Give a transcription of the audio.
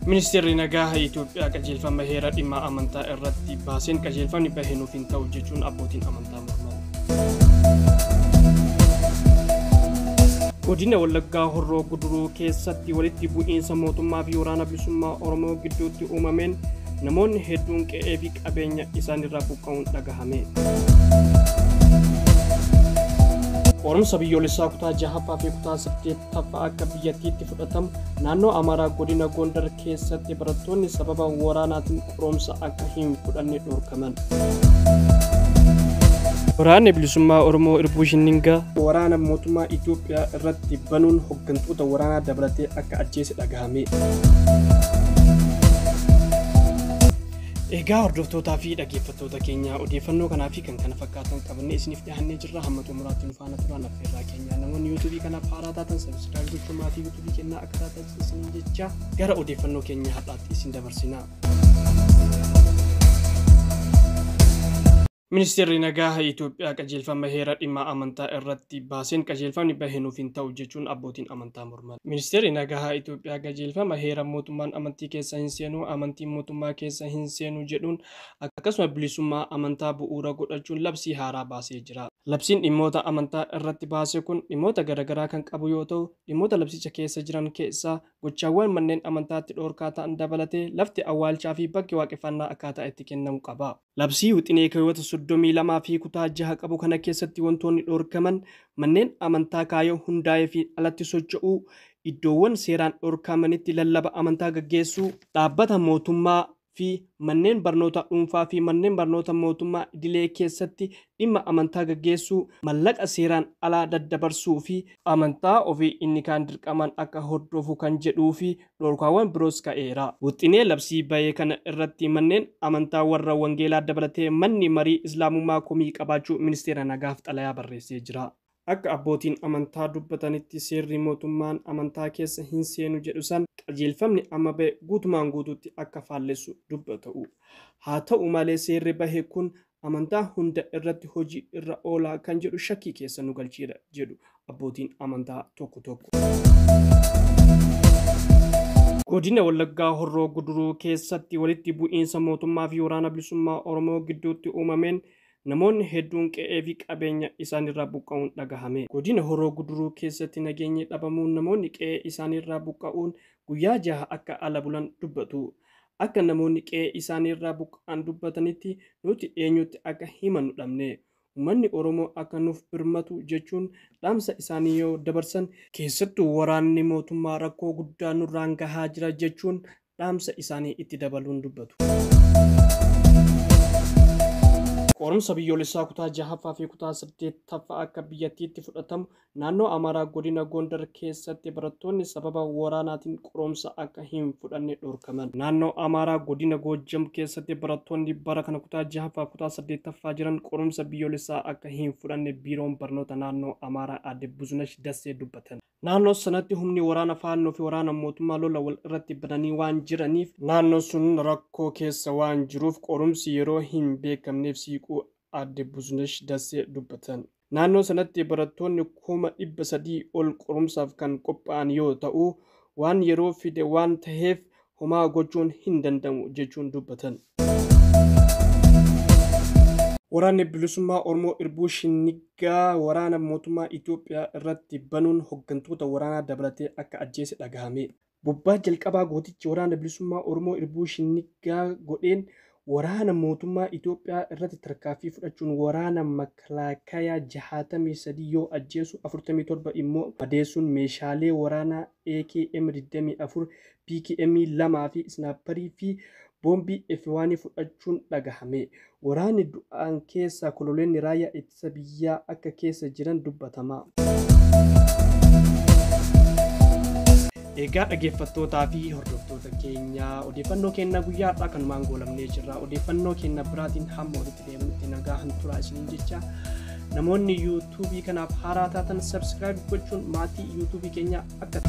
Ministeerri nagaa Itoophiyaa qajeelfama heera dhimma amantaa irratti baaseen qajeelfamni bahee nuuf hin ta'u jechuun abbootiin amantaa morman. Godina Wallaggaa Horroo Guduruu keessatti walitti bu'iinsa mootummaa fi waraana bilisummaa Oromoo gidduutti uumameen namoonni hedduun qe'ee fi qabeenya isaanirraa buqqa'uun dhagahame. Qorumsa biyyoolessaa kutaa 6ffaa fi kutaa 8ffaa akka biyyattiitti fudhatamu naannoo Amaaraa godina Gondar keessatti barattoonni sababa waraanaatiin qorumsa akka hin fudhanne dhorkaman. Waraanni bilisummaa Oromoo Irbuu Shinningaa waraana mootummaa Itoophiyaa irratti banuun hooggantoota waraanaa dabalatee akka ajjeese dhagahame. Egaa hordoftootaa fi dhaggeeffattoota keenya odeeffannoo kanaa fi kan kana fakkaatan qabannee isiniif dhiyaannee jirra. Hamma xumuraatti nu faana turaa affeerraa keenya. Namoonni yuutuubii kanaaf haaraa taatan sabiskiraayib gochuun maatii yuutuubii keenyaa akka taatan isiniin jecha gara odeeffannoo keenya har'aatti isin dabarsina. Ministeerri nagaa Itoophiyaa qajeelfama heera dhimma amantaa irratti baaseen qajeelfamni bahee nuuf hin ta'u jechuun abbootiin amantaa morman. Ministeerri nagaa Itoophiyaa qajeelfama heera mootummaan amantii keessa hin seenu, amantiin mootummaa keessa hin seenu jedhuun akkasuma bilisummaa amantaa bu'uura godhachuun labsii haaraa baasee jira. Labsiin dhimmoota amantaa irratti baase kun dhimmoota garaagaraa kan qabu yoo ta'u, dhimmoota labsicha keessa jiran keessaa gochaawwan manneen amantaatti dhoorkaa ta'an dabalatee lafti awwaalchaa fi bakki waaqeffannaa akkaataa itti kennamu qaba. Labsii wixinee keewwata 32 fi kutaa 6 qabu kana keessatti wantoonni dhorkaman manneen amantaa kaayoo hundaa'ee fi alatti socho'uu, iddoowwan seeraan dhorkamanitti lallaba amantaa gaggeessuu, dhaabbata mootummaa fi manneen barnoota dhuunfaa fi manneen barnoota mootummaa idilee keessatti dhimma amantaa gaggeessuu, mallaqa seeraan alaa daddabarsuu fi amantaa ofii inni kaan dirqamaan akka hordofu kan jedhuu fi dhorkaawwan biroos ka'eera. Wixinee labsii bahee kana irratti manneen amantaa warra wangeelaa dabalatee manni marii islaamummaa komii qabaachuu ministeera nagaaf xalayaa barreessee jira. Akka abbootiin amantaa dubbatanitti seerri mootummaan amantaa keessa hin seenu jedhu san qajeelfamni amma bahe guutumaan guutuutti akka faallessu dubbatu. Haa ta'u malee seerri bahe kun amantaa hunda irratti hojii irra oolaa kan jedhu shakkii keessa nu galcheera jedhu abbootiin amantaa tokko tokko. Godina Wallaggaa Horroo Guduruu keessatti walitti bu'iinsa mootummaa fi waraana bilisummaa Oromoo gidduutti uumameen namoonni hedduun qe'ee fi qabeenya isaanirraa buqqa'uun dhagahame. Godina Horroo Guduruu keessatti nageenyi dhabamuun namoonni qe'ee isaanirraa buqqa'uun guyyaa 6 akka ala bulan dubbatu. Akka namoonni qe'ee isaanirraa buqqa'an dubbatanitti nuti eenyutti akka himannu dhabne. Uummanni Oromoo akka nuuf birmatu jechuun dhaamsa isaanii yoo dabarsan keessattuu waraanni mootummaa rakkoo guddaa nurraan gahaa jira jechuun dhaamsa isaanii itti dabaluun dubbatu. Qorumsa biyyoolessaa kutaa 6ffaa fi kutaa 8ffaa akka biyyattiitti fudhatamu naannoo Amaaraa godina Gondar keessatti barattoonni sababa waraanaatiin qorumsa akka hin fudhanne dhorkaman. Naannoo Amaaraa godina Goojjam keessatti barattoonni bara kana kutaa 6ffaa kutaa 8ffaa jiran qorumsa biyyoolessaa akka hin fudhanne biiroon barnoota naannoo Amaaraa Aadde Buzunash Dassee dubbatan. Naannoo sanatti humni waraana faannoo fi waraana mootummaa lola wal irratti bananii waan jiraniif naannoo sun rakkoo keessa waan jiruuf qorumsi yeroo hin beekamneef siiquu Aadde Buzunash Dassee dubbatan. Naannoo sanatti barattoonni 300,000 ol qorumsaaf kan qophaa'an yoo ta'u waan yeroo fide waan ta'eef homaa gochuun hin danda'amu jechuun dubbatan. Waraanni bilisummaa Oromoo Irbuu Shinningaa waraana mootummaa Itoophiyaa irratti banuun hooggantoota waraanaa dabalatee akka ajjeese dhagahame. Bobbaa jalqabaa gootichi waraana bilisummaa Oromoo Irbuu Shinningaa godheen waraana mootummaa Itoophiyaa irratti tarkaanfii fudhachuun waraana makalaakaa 63 yoo ajjeesu 47 immoo madeessuun meeshaalee waraanaa AKM 24, PKM 2 fi snaaperii fi boombii F1 fudhachuun dhagahame. Waraanni du'aan keessa kololeonni raayyaa ittisa biyyaa akka keessa jiran dubbatama. Egaa dhaggeeffattootaa fi hordoftoota keenya odeeffannoo keenya guyyaa har'aa kanumaan goolabnee jirra. Odeeffannoo keenya biraatiin hamma walitti deebinutti nagaa hanturaa isiniin jecha namoonni yuutuubii kanaaf haaraa taatan sabiskiraayib gochuun maatii yuutuubii keenya akka